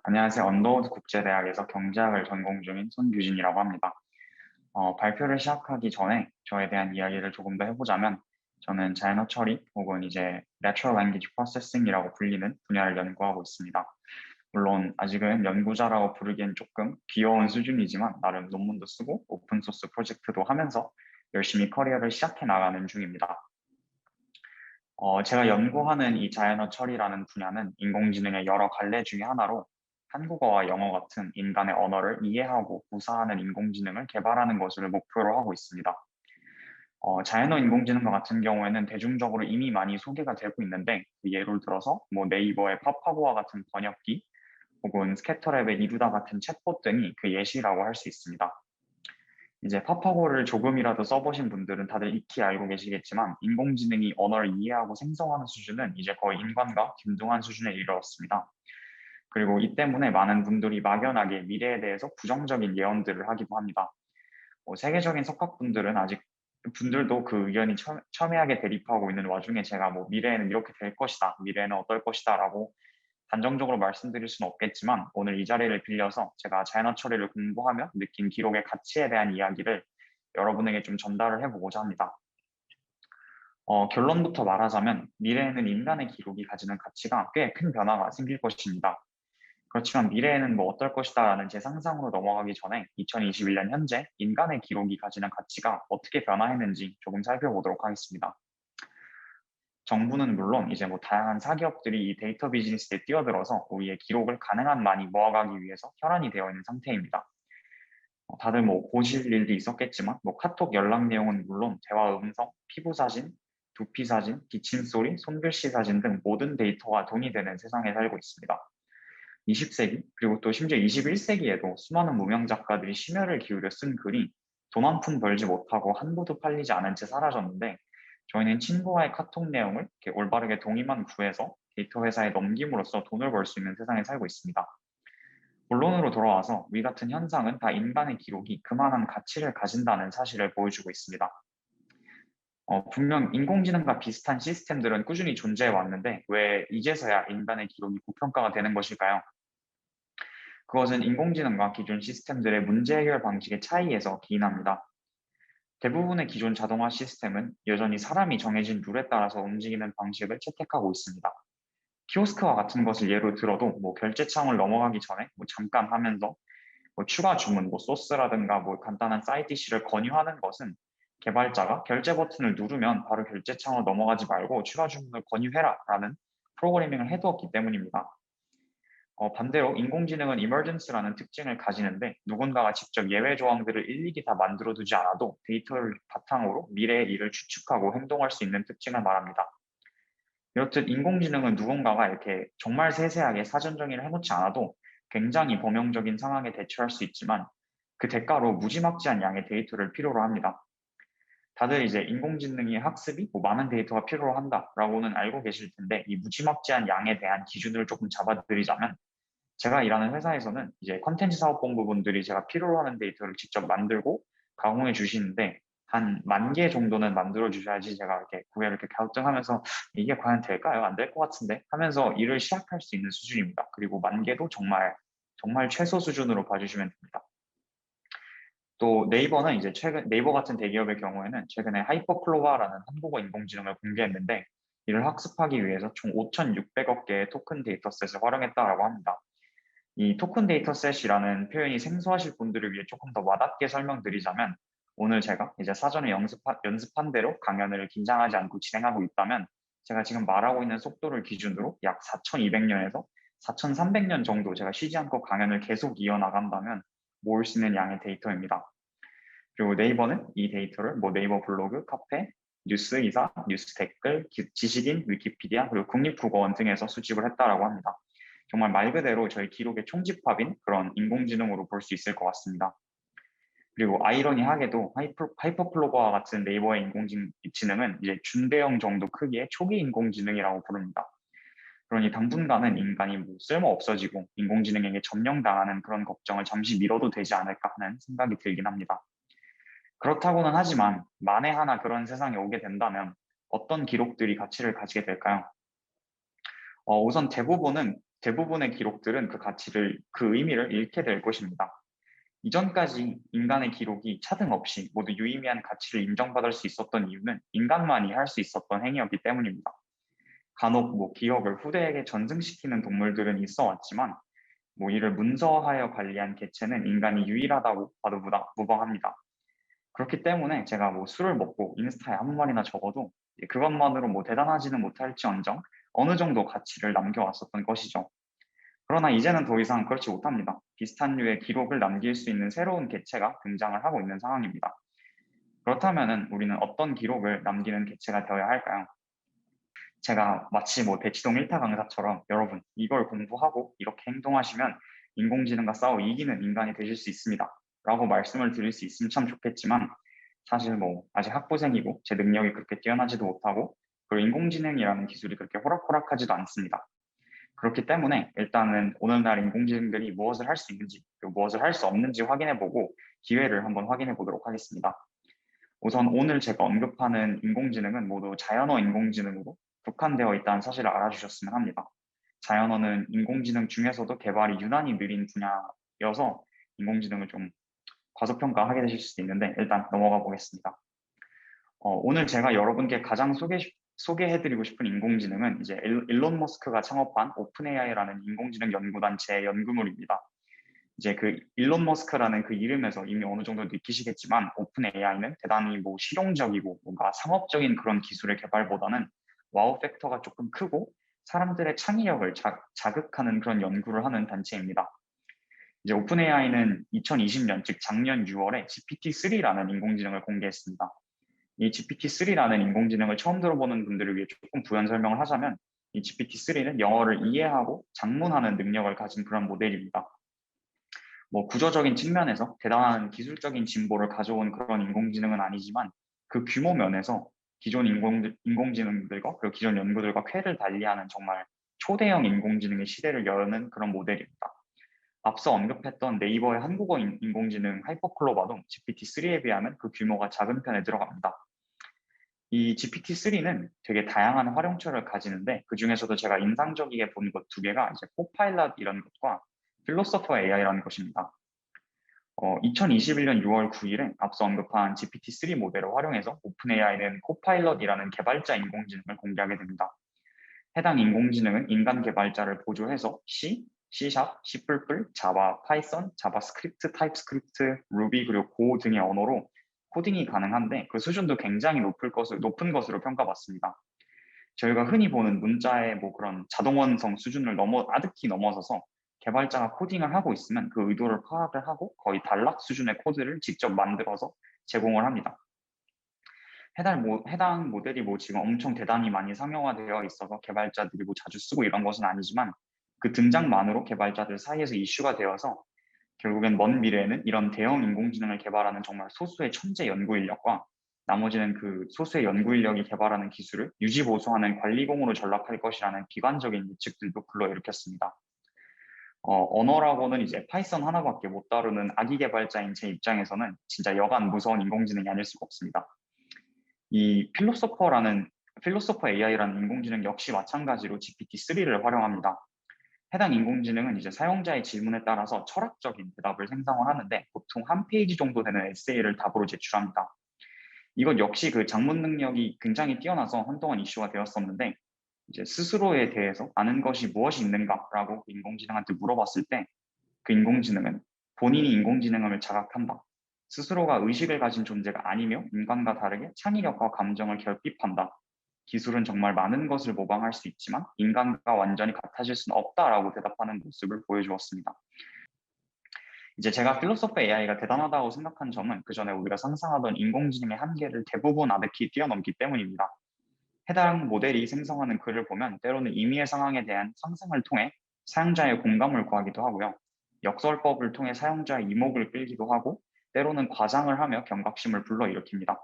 안녕하세요. 언더우드 국제대학에서 경제학을 전공 중인 손규진이라고 합니다. 발표를 시작하기 전에 저에 대한 이야기를 조금 더 해보자면, 저는 자연어 처리 혹은 이제 Natural Language Processing이라고 불리는 분야를 연구하고 있습니다. 물론 아직은 연구자라고 부르기엔 조금 귀여운 수준이지만 나름 논문도 쓰고 오픈소스 프로젝트도 하면서 열심히 커리어를 시작해 나가는 중입니다. 제가 연구하는 이 자연어 처리라는 분야는 인공지능의 여러 갈래 중에 하나로 한국어와 영어 같은 인간의 언어를 이해하고 구사하는 인공지능을 개발하는 것을 목표로 하고 있습니다. 자연어 인공지능과 같은 경우에는 대중적으로 이미 많이 소개가 되고 있는데, 예를 들어서 뭐 네이버의 파파고와 같은 번역기 혹은 스캐터랩의 이루다 같은 챗봇 등이 그 예시라고 할 수 있습니다. 이제 파파고를 조금이라도 써보신 분들은 다들 익히 알고 계시겠지만, 인공지능이 언어를 이해하고 생성하는 수준은 이제 거의 인간과 김등한 수준에 이르렀습니다. 그리고 이 때문에 많은 분들이 막연하게 미래에 대해서 부정적인 예언들을 하기도 합니다. 세계적인 석학분들은 아직 분들도 그 의견이 첨예하게 대립하고 있는 와중에 제가 뭐 미래에는 이렇게 될 것이다, 미래에는 어떨 것이다 라고 단정적으로 말씀드릴 수는 없겠지만, 오늘 이 자리를 빌려서 제가 자연어 처리를 공부하며 느낀 기록의 가치에 대한 이야기를 여러분에게 좀 전달을 해보고자 합니다. 결론부터 말하자면 미래에는 인간의 기록이 가지는 가치가 꽤 큰 변화가 생길 것입니다. 그렇지만 미래에는 뭐 어떨 것이다 라는 제 상상으로 넘어가기 전에 2021년 현재 인간의 기록이 가지는 가치가 어떻게 변화했는지 조금 살펴보도록 하겠습니다. 정부는 물론 이제 뭐 다양한 사기업들이 이 데이터 비즈니스에 뛰어들어서 우리의 기록을 가능한 많이 모아가기 위해서 혈안이 되어 있는 상태입니다. 다들 뭐 보실 일도 있었겠지만 뭐 카톡 연락 내용은 물론 대화 음성, 피부 사진, 두피 사진, 기침 소리, 손글씨 사진 등 모든 데이터가 돈이 되는 세상에 살고 있습니다. 20세기 그리고 또 심지어 21세기에도 수많은 무명 작가들이 심혈을 기울여 쓴 글이 돈 한 푼 벌지 못하고 한 부도 팔리지 않은 채 사라졌는데, 저희는 친구와의 카톡 내용을 이렇게 올바르게 동의만 구해서 데이터 회사에 넘김으로써 돈을 벌 수 있는 세상에 살고 있습니다. 본론으로 돌아와서 위 같은 현상은 다 인간의 기록이 그만한 가치를 가진다는 사실을 보여주고 있습니다. 분명 인공지능과 비슷한 시스템들은 꾸준히 존재해 왔는데 왜 이제서야 인간의 기록이 고평가가 되는 것일까요? 그것은 인공지능과 기존 시스템들의 문제 해결 방식의 차이에서 기인합니다. 대부분의 기존 자동화 시스템은 여전히 사람이 정해진 룰에 따라서 움직이는 방식을 채택하고 있습니다. 키오스크와 같은 것을 예로 들어도 뭐 결제창을 넘어가기 전에 뭐 잠깐 하면서 뭐 추가 주문, 뭐 소스라든가 뭐 간단한 사이드 디시를 권유하는 것은 개발자가 결제 버튼을 누르면 바로 결제창으로 넘어가지 말고 추가 주문을 권유해라라는 프로그래밍을 해두었기 때문입니다. 반대로 인공지능은 emergence라는 특징을 가지는데, 누군가가 직접 예외 조항들을 일일이 다 만들어두지 않아도 데이터를 바탕으로 미래의 일을 추측하고 행동할 수 있는 특징을 말합니다. 이렇듯 인공지능은 누군가가 이렇게 정말 세세하게 사전 정의를 해놓지 않아도 굉장히 범용적인 상황에 대처할 수 있지만, 그 대가로 무지막지한 양의 데이터를 필요로 합니다. 다들 이제 인공지능의 학습이 뭐 많은 데이터가 필요로 한다라고는 알고 계실 텐데, 이 무지막지한 양에 대한 기준을 조금 잡아드리자면, 제가 일하는 회사에서는 이제 컨텐츠 사업본부분들이 제가 필요로 하는 데이터를 직접 만들고 가공해 주시는데, 한 10,000개 정도는 만들어 주셔야지 제가 이렇게 구애를 이렇게 갸우뚱하면서 이게 과연 될까요? 안 될 것 같은데 하면서 일을 시작할 수 있는 수준입니다. 그리고 10,000개도 정말 정말 최소 수준으로 봐주시면 됩니다. 또 네이버는 이제 최근 네이버 같은 대기업의 경우에는 최근에 하이퍼플로아라는 한국어 인공지능을 공개했는데, 이를 학습하기 위해서 총 5,600억 개의 토큰 데이터셋을 활용했다라고 합니다. 이 토큰 데이터셋이라는 표현이 생소하실 분들을 위해 조금 더 와닿게 설명드리자면, 오늘 제가 이제 사전에 연습한 대로 강연을 긴장하지 않고 진행하고 있다면, 제가 지금 말하고 있는 속도를 기준으로 약 4,200년에서 4,300년 정도 제가 쉬지 않고 강연을 계속 이어나간다면 모을 수 있는 양의 데이터입니다. 그리고 네이버는 이 데이터를 뭐 네이버 블로그, 카페, 뉴스 기사, 뉴스 댓글, 지식인, 위키피디아, 그리고 국립국어원 등에서 수집을 했다라고 합니다. 정말 말 그대로 저희 기록의 총집합인 그런 인공지능으로 볼 수 있을 것 같습니다. 그리고 아이러니하게도 하이퍼플로버와 같은 네이버의 인공지능은 이제 준대형 정도 크기의 초기 인공지능이라고 부릅니다. 그러니 당분간은 인간이 뭐 쓸모 없어지고 인공지능에게 점령당하는 그런 걱정을 잠시 미뤄도 되지 않을까 하는 생각이 들긴 합니다. 그렇다고는 하지만 만에 하나 그런 세상이 오게 된다면 어떤 기록들이 가치를 가지게 될까요? 우선 대부분은 대부분의 기록들은 그 의미를 잃게 될 것입니다. 이전까지 인간의 기록이 차등 없이 모두 유의미한 가치를 인정받을 수 있었던 이유는 인간만이 할 수 있었던 행위였기 때문입니다. 간혹 기억을 후대에게 전승시키는 동물들은 있어 왔지만 이를 문서화하여 관리한 개체는 인간이 유일하다고 봐도 무방합니다. 그렇기 때문에 제가 술을 먹고 인스타에 한 마리나 적어도 그것만으로 대단하지는 못할지언정 어느 정도 가치를 남겨왔었던 것이죠. 그러나 이제는 더 이상 그렇지 못합니다. 비슷한 류의 기록을 남길 수 있는 새로운 개체가 등장을 하고 있는 상황입니다. 그렇다면 우리는 어떤 기록을 남기는 개체가 되어야 할까요? 제가 마치 대치동 1타 강사처럼 여러분 이걸 공부하고 이렇게 행동하시면 인공지능과 싸워 이기는 인간이 되실 수 있습니다. 라고 말씀을 드릴 수 있으면 참 좋겠지만 사실 아직 학부생이고 제 능력이 그렇게 뛰어나지도 못하고 그리고 인공지능이라는 기술이 그렇게 호락호락하지도 않습니다. 그렇기 때문에 일단은 오늘날 인공지능들이 무엇을 할 수 있는지 그리고 무엇을 할 수 없는지 확인해보고 기회를 한번 확인해 보도록 하겠습니다. 우선 오늘 제가 언급하는 인공지능은 모두 자연어 인공지능으로 국한되어 있다는 사실을 알아주셨으면 합니다. 자연어는 인공지능 중에서도 개발이 유난히 느린 분야여서 인공지능을 좀 과소평가하게 되실 수도 있는데 일단 넘어가 보겠습니다. 오늘 제가 여러분께 가장 소개해드리고 싶은 인공지능은 이제 일론 머스크가 창업한 오픈 AI라는 인공지능 연구단체의 연구물입니다. 이제 그 일론 머스크라는 그 이름에서 이미 어느 정도 느끼시겠지만 오픈 AI는 대단히 실용적이고 뭔가 상업적인 그런 기술의 개발보다는 와우 팩터가 조금 크고 사람들의 창의력을 자극하는 그런 연구를 하는 단체입니다. 이제 오픈 AI는 2020년 즉 작년 6월에 GPT-3라는 인공지능을 공개했습니다. 이 GPT-3라는 인공지능을 처음 들어보는 분들을 위해 조금 부연 설명을 하자면 이 GPT-3는 영어를 이해하고 작문하는 능력을 가진 그런 모델입니다. 구조적인 측면에서 대단한 기술적인 진보를 가져온 그런 인공지능은 아니지만 그 규모 면에서 기존 인공지능들과 그리고 기존 연구들과 쾌를 달리하는 정말 초대형 인공지능의 시대를 여는 그런 모델입니다. 앞서 언급했던 네이버의 한국어 인공지능 하이퍼클로바도 GPT-3에 비하면 그 규모가 작은 편에 들어갑니다. 이 GPT-3는 되게 다양한 활용처를 가지는데 그 중에서도 제가 인상적이게 본 것 두 개가 이제 코파일럿 이런 것과 필로소퍼 AI라는 것입니다. 2021년 6월 9일에 앞서 언급한 GPT-3 모델을 활용해서 오픈AI는 코파일럿이라는 개발자 인공지능을 공개하게 됩니다. 해당 인공지능은 인간 개발자를 보조해서 C, C#, C++, 자바, 파이썬, 자바스크립트, 타입스크립트, 루비 그리고 고 등의 언어로 코딩이 가능한데 그 수준도 굉장히 높은 것으로 평가받습니다. 저희가 흔히 보는 문자의 그런 자동 완성 수준을 아득히 넘어서서 개발자가 코딩을 하고 있으면 그 의도를 파악을 하고 거의 단락 수준의 코드를 직접 만들어서 제공을 합니다. 해당 모델이 지금 엄청 대단히 많이 상용화되어 있어서 개발자들이 자주 쓰고 이런 것은 아니지만 그 등장만으로 개발자들 사이에서 이슈가 되어서 결국엔 먼 미래에는 이런 대형 인공지능을 개발하는 정말 소수의 천재 연구 인력과 나머지는 그 소수의 연구 인력이 개발하는 기술을 유지보수하는 관리공으로 전락할 것이라는 비관적인 예측들도 불러일으켰습니다. 언어라고는 이제 파이썬 하나밖에 못 다루는 아기 개발자인 제 입장에서는 진짜 여간 무서운 인공지능이 아닐 수가 없습니다. 이 필로소퍼 AI라는 인공지능 역시 마찬가지로 GPT-3를 활용합니다. 해당 인공지능은 이제 사용자의 질문에 따라서 철학적인 대답을 생성을 하는데 보통 한 페이지 정도 되는 에세이를 답으로 제출합니다. 이것 역시 그 작문 능력이 굉장히 뛰어나서 한동안 이슈가 되었었는데 이제 스스로에 대해서 아는 것이 무엇이 있는가라고 인공지능한테 물어봤을 때 그 인공지능은 본인이 인공지능을 자각한다. 스스로가 의식을 가진 존재가 아니며 인간과 다르게 창의력과 감정을 결핍한다. 기술은 정말 많은 것을 모방할 수 있지만 인간과 완전히 같아질 수는 없다라고 대답하는 모습을 보여주었습니다. 이제 제가 필로소프 AI가 대단하다고 생각한 점은 그 전에 우리가 상상하던 인공지능의 한계를 대부분 아득히 뛰어넘기 때문입니다. 해당 모델이 생성하는 글을 보면 때로는 임의의 상황에 대한 상상을 통해 사용자의 공감을 구하기도 하고요. 역설법을 통해 사용자의 이목을 끌기도 하고 때로는 과장을 하며 경각심을 불러일으킵니다.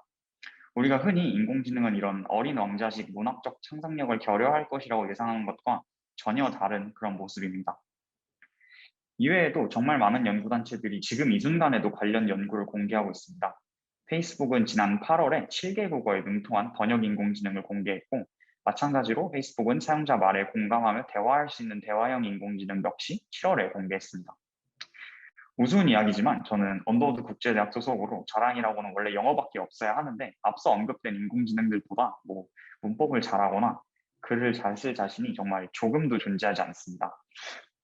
우리가 흔히 인공지능은 이런 어린 왕자식 문학적 상상력을 결여할 것이라고 예상하는 것과 전혀 다른 그런 모습입니다. 이외에도 정말 많은 연구단체들이 지금 이 순간에도 관련 연구를 공개하고 있습니다. 페이스북은 지난 8월에 7개 국어에 능통한 번역 인공지능을 공개했고 마찬가지로 페이스북은 사용자 말에 공감하며 대화할 수 있는 대화형 인공지능 역시 7월에 공개했습니다. 우스운 이야기지만 저는 언더우드 국제대학 소속으로 자랑이라고는 원래 영어밖에 없어야 하는데 앞서 언급된 인공지능들보다 뭐 문법을 잘하거나 글을 잘 쓸 자신이 정말 조금도 존재하지 않습니다.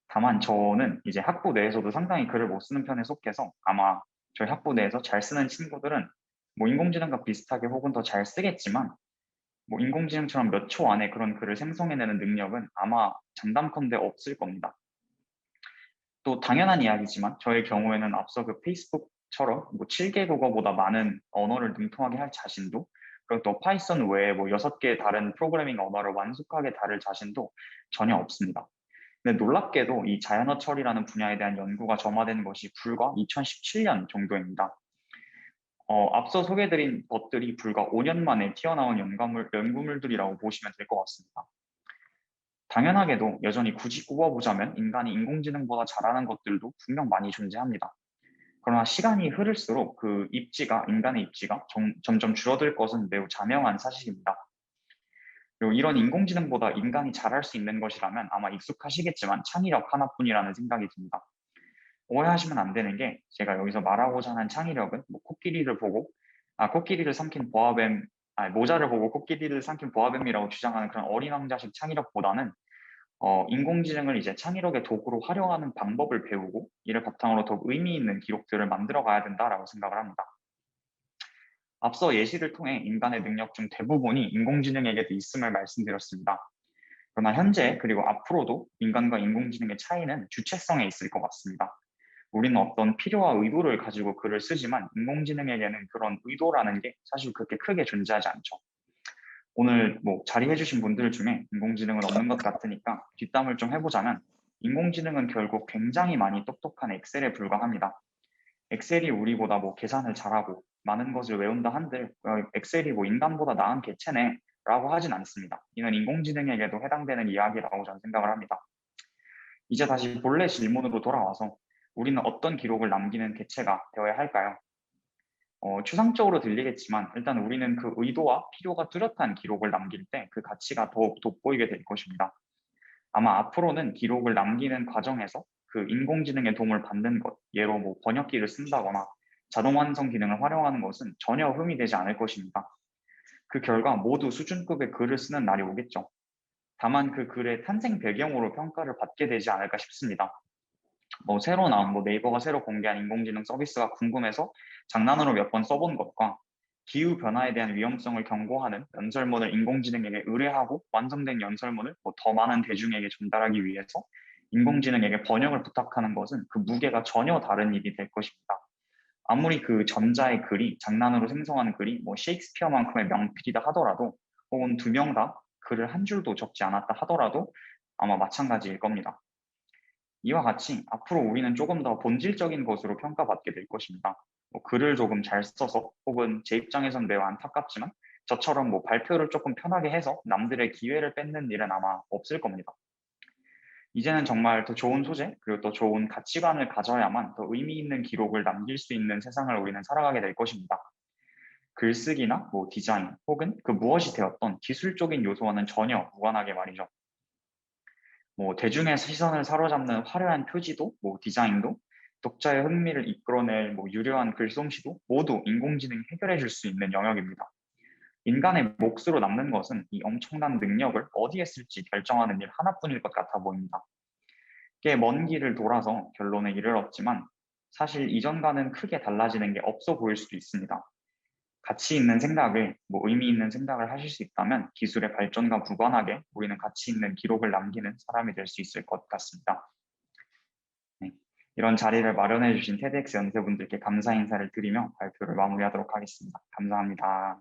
다만 저는 이제 학부 내에서도 상당히 글을 못 쓰는 편에 속해서 아마 저희 학부 내에서 잘 쓰는 친구들은 뭐 인공지능과 비슷하게 혹은 더 잘 쓰겠지만 뭐 인공지능처럼 몇 초 안에 그런 글을 생성해내는 능력은 아마 장담컨대 없을 겁니다. 또 당연한 이야기지만 저의 경우에는 앞서 그 페이스북처럼 뭐 7개 국어보다 많은 언어를 능통하게 할 자신도, 그리고 또 파이썬 외에 뭐 6개 다른 프로그래밍 언어를 완숙하게 다룰 자신도 전혀 없습니다. 근데 놀랍게도 이 자연어 처리라는 분야에 대한 연구가 점화된 것이 불과 2017년 정도입니다. 앞서 소개해드린 것들이 불과 5년 만에 튀어나온 연구물들이라고 보시면 될 것 같습니다. 당연하게도 여전히 굳이 꼽아보자면 인간이 인공지능보다 잘하는 것들도 분명 많이 존재합니다. 그러나 시간이 흐를수록 그 입지가, 인간의 입지가 점점 줄어들 것은 매우 자명한 사실입니다. 그리고 이런 인공지능보다 인간이 잘할 수 있는 것이라면 아마 익숙하시겠지만 창의력 하나뿐이라는 생각이 듭니다. 오해하시면 안 되는 게 제가 여기서 말하고자 하는 창의력은 뭐 코끼리를 삼킨 보아뱀, 모자를 보고 코끼리를 삼킨 보아뱀이라고 주장하는 그런 어린 왕자식 창의력보다는 인공지능을 이제 창의력의 도구로 활용하는 방법을 배우고 이를 바탕으로 더욱 의미 있는 기록들을 만들어 가야 된다라고 생각을 합니다. 앞서 예시를 통해 인간의 능력 중 대부분이 인공지능에게도 있음을 말씀드렸습니다. 그러나 현재 그리고 앞으로도 인간과 인공지능의 차이는 주체성에 있을 것 같습니다. 우리는 어떤 필요와 의도를 가지고 글을 쓰지만 인공지능에게는 그런 의도라는 게 사실 그렇게 크게 존재하지 않죠. 오늘 뭐 자리해주신 분들 중에 인공지능은 없는 것 같으니까 뒷담을 좀 해보자면 인공지능은 결국 굉장히 많이 똑똑한 엑셀에 불과합니다. 엑셀이 우리보다 뭐 계산을 잘하고 많은 것을 외운다 한들 엑셀이 뭐 인간보다 나은 개체네 라고 하진 않습니다. 이는 인공지능에게도 해당되는 이야기라고 저는 생각을 합니다. 이제 다시 본래 질문으로 돌아와서 우리는 어떤 기록을 남기는 개체가 되어야 할까요? 추상적으로 들리겠지만 일단 우리는 그 의도와 필요가 뚜렷한 기록을 남길 때 그 가치가 더욱 돋보이게 될 것입니다. 아마 앞으로는 기록을 남기는 과정에서 그 인공지능의 도움을 받는 것, 예로 뭐 번역기를 쓴다거나 자동 완성 기능을 활용하는 것은 전혀 흠이 되지 않을 것입니다. 그 결과 모두 수준급의 글을 쓰는 날이 오겠죠. 다만 그 글의 탄생 배경으로 평가를 받게 되지 않을까 싶습니다. 새로 나온 네이버가 새로 공개한 인공지능 서비스가 궁금해서 장난으로 몇 번 써본 것과 기후 변화에 대한 위험성을 경고하는 연설문을 인공지능에게 의뢰하고 완성된 연설문을 더 많은 대중에게 전달하기 위해서 인공지능에게 번역을 부탁하는 것은 그 무게가 전혀 다른 일이 될 것입니다. 아무리 그 전자의 글이 장난으로 생성하는 글이 셰익스피어만큼의 명필이다 하더라도 혹은 두 명 다 글을 한 줄도 적지 않았다 하더라도 아마 마찬가지일 겁니다. 이와 같이 앞으로 우리는 조금 더 본질적인 것으로 평가받게 될 것입니다. 글을 조금 잘 써서 혹은 제 입장에선 매우 안타깝지만 저처럼 발표를 조금 편하게 해서 남들의 기회를 뺏는 일은 아마 없을 겁니다. 이제는 정말 더 좋은 소재 그리고 더 좋은 가치관을 가져야만 더 의미 있는 기록을 남길 수 있는 세상을 우리는 살아가게 될 것입니다. 글쓰기나 디자인 혹은 그 무엇이 되었던 기술적인 요소와는 전혀 무관하게 말이죠. 대중의 시선을 사로잡는 화려한 표지도, 디자인도, 독자의 흥미를 이끌어낼 유려한 글솜씨도 모두 인공지능이 해결해 줄 수 있는 영역입니다. 인간의 몫으로 남는 것은 이 엄청난 능력을 어디에 쓸지 결정하는 일 하나뿐일 것 같아 보입니다. 꽤 먼 길을 돌아서 결론에 이르렀지만 사실 이전과는 크게 달라지는 게 없어 보일 수도 있습니다. 가치 있는 생각을, 의미 있는 생각을 하실 수 있다면 기술의 발전과 무관하게 우리는 가치 있는 기록을 남기는 사람이 될 수 있을 것 같습니다. 네, 이런 자리를 마련해 주신 TEDx 연세분들께 감사 인사를 드리며 발표를 마무리하도록 하겠습니다. 감사합니다.